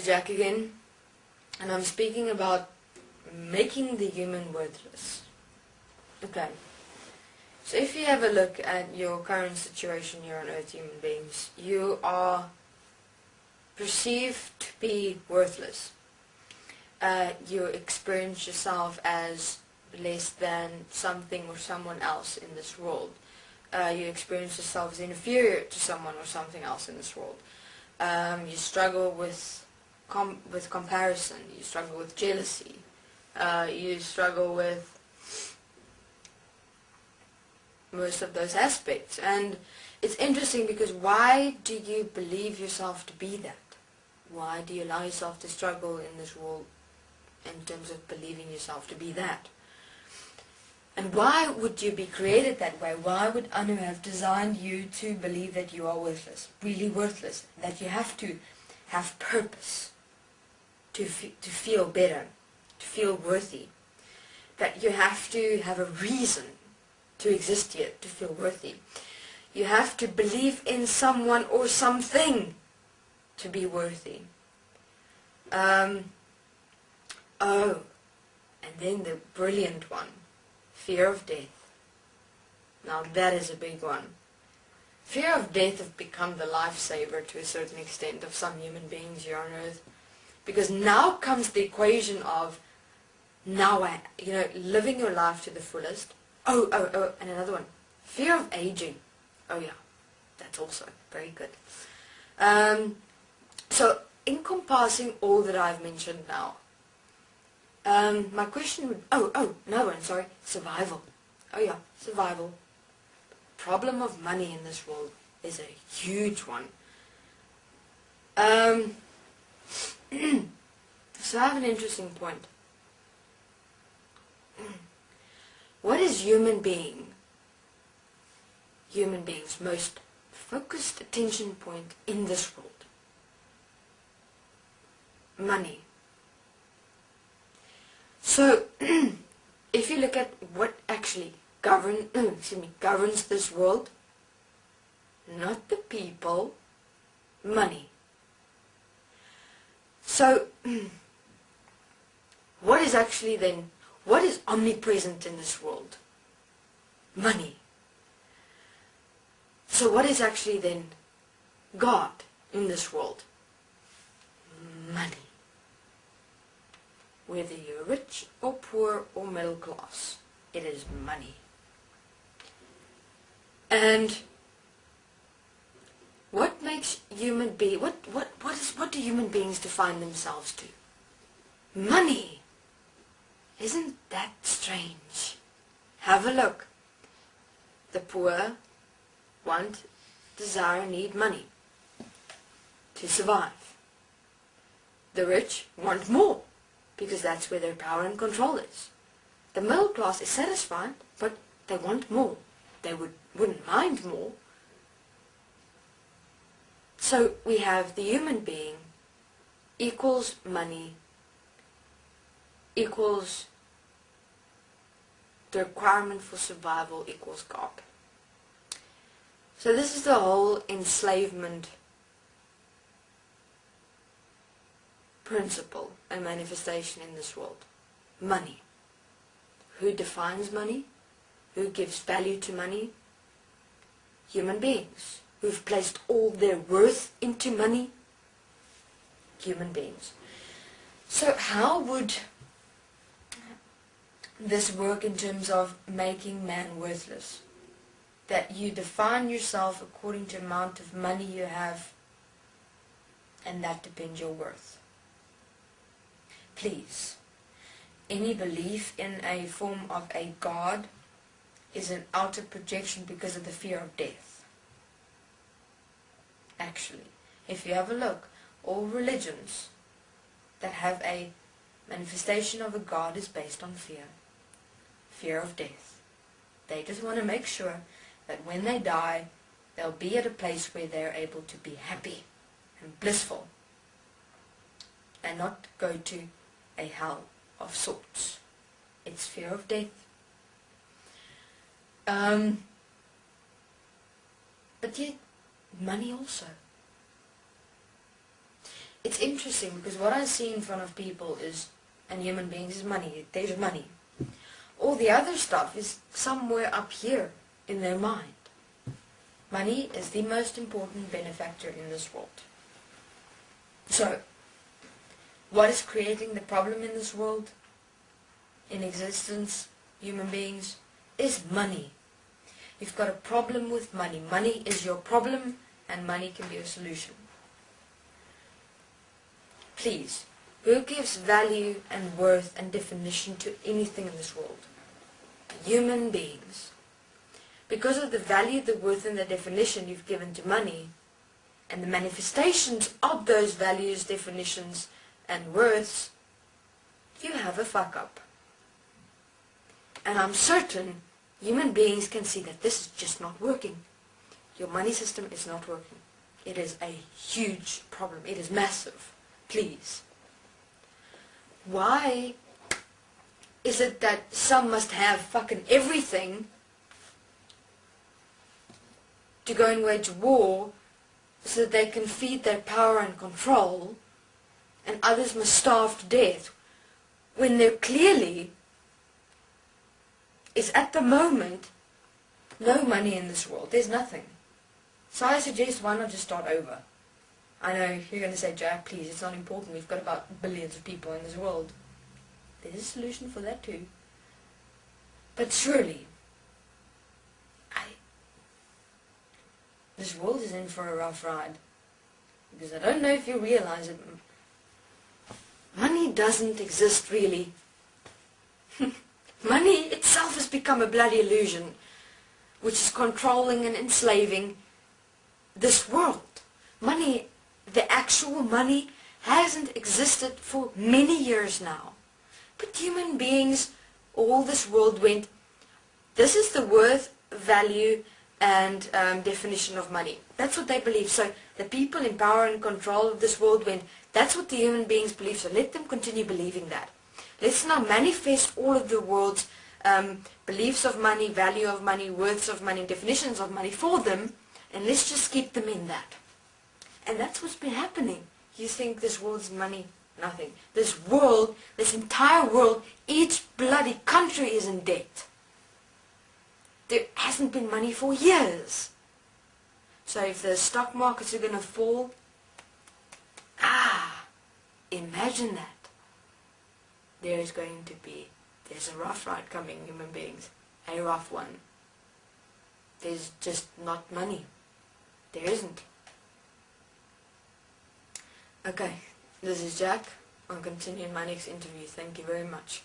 Jack again, and I'm speaking about making the human worthless. Okay, so if you have a look at your current situation here on earth, human beings, you are perceived to be worthless. You experience yourself as less than something or someone else in this world. You experience yourself as inferior to someone or something else in this world. You struggle with comparison. You struggle with jealousy. You struggle with most of those aspects. And it's interesting because why do you believe yourself to be that? Why do you allow yourself to struggle in this world in terms of believing yourself to be that? And why would you be created that way? Why would Anu have designed you to believe that you are worthless, really worthless, that you have to have purpose to feel better, to feel worthy, that you have to have a reason to exist here, to feel worthy. You have to believe in someone or something to be worthy. Oh, and then the brilliant one. Fear of death. Now that is a big one. Fear of death has become the lifesaver to a certain extent of some human beings here on earth. Because now comes the equation of, living your life to the fullest. Oh, and another one. Fear of aging. Oh yeah, that's also very good. So encompassing all that I've mentioned now, my question would, another one, sorry, survival. Oh yeah, survival. Problem of money in this world is a huge one. So I have an interesting point. What is human being's most focused attention point in this world? Money. So, if you look at what actually governs this world, not the people, money. So, what is omnipresent in this world? Money. So what is actually then God in this world? Money. Whether you're rich or poor or middle class, it is money. And what makes what do human beings define themselves to? Money. Isn't that strange? Have a look. The poor want, desire, need money to survive. The rich want more, because that's where their power and control is. The middle class is satisfied, but they want more. They wouldn't mind more. So we have the human being equals money equals the requirement for survival equals God. So this is the whole enslavement principle and manifestation in this world. Money. Who defines money? Who gives value to money? Human beings. Who've placed all their worth into money? Human beings. So how would this work in terms of making man worthless? That you define yourself according to the amount of money you have, and that depends your worth. Please, any belief in a form of a God is an outer projection because of the fear of death. Actually, if you have a look, all religions that have a manifestation of a God is based on fear. Fear of death. They just want to make sure that when they die, they'll be at a place where they're able to be happy and blissful and not go to a hell of sorts. It's fear of death. But yet, money also. it's interesting because what I see in front of people is, and human beings, is money. There's money. All the other stuff is somewhere up here in their mind. Money is the most important benefactor in this world. So, what is creating the problem in this world, in existence, human beings, is money. You've got a problem with money. Money is your problem, and money can be a solution. Please, who gives value and worth and definition to anything in this world? Human beings. Because of the value, the worth and the definition you've given to money, and the manifestations of those values, definitions and worths, you have a fuck up. And I'm certain human beings can see that this is just not working. Your money system is not working. It is a huge problem. It is massive. Please. Why is it that some must have fucking everything to go and wage war so that they can feed their power and control, and others must starve to death, when there clearly is at the moment no money in this world? There's nothing. So I suggest, why not just start over? I know you're going to say, Jack, please, it's not important. We've got about billions of people in this world. There's a solution for that too. But surely, this world is in for a rough ride. Because I don't know if you realize it, money doesn't exist really. Money itself has become a bloody illusion, which is controlling and enslaving this world. Money, the actual money, hasn't existed for many years now. But human beings, all this world went, this is the worth, value, and definition of money. That's what they believe. So the people in power and control of this world went, that's what the human beings believe, so let them continue believing that. Let's now manifest all of the world's beliefs of money, value of money, worths of money, definitions of money for them, and let's just keep them in that. And that's what's been happening. You think this world's money? Nothing. This world, this entire world, each bloody country is in debt. There hasn't been money for years. So if the stock markets are going to fall, imagine that. There's a rough ride coming, human beings. A rough one. There's just not money. There isn't. Okay, this is Jack. I'll continue in my next interview. Thank you very much.